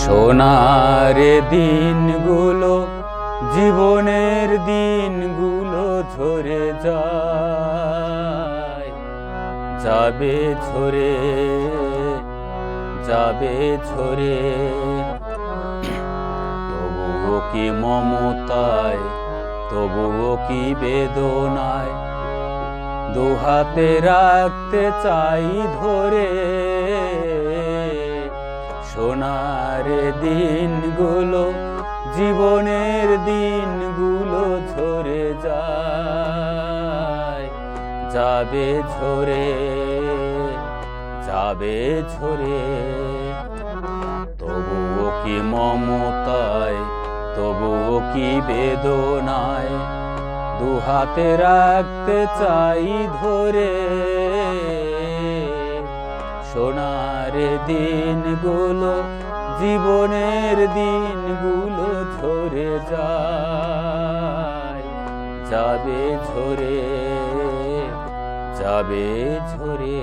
সোনার দিনগুলো জীবনের দিনগুলো ঝরে যায়, যাবে ঝরে যাবে ঝরে। তবুও কি মমতায়, তবুও কি বেদনায় দুহাতে রাখতে চাই ধরে। সোনার দিনগুলো জীবনের দিনগুলো ঝরে যায়, যাবে ঝরে যাবে ঝরে। তবুও কি মমতায়, তবুও কি বেদনায় দুহাতে রাখতে চাই ধরে। সোনার দিনগুলো জীবনের দিনগুলো ঝরে যায়, যাবে ঝরে যাবে ঝরে।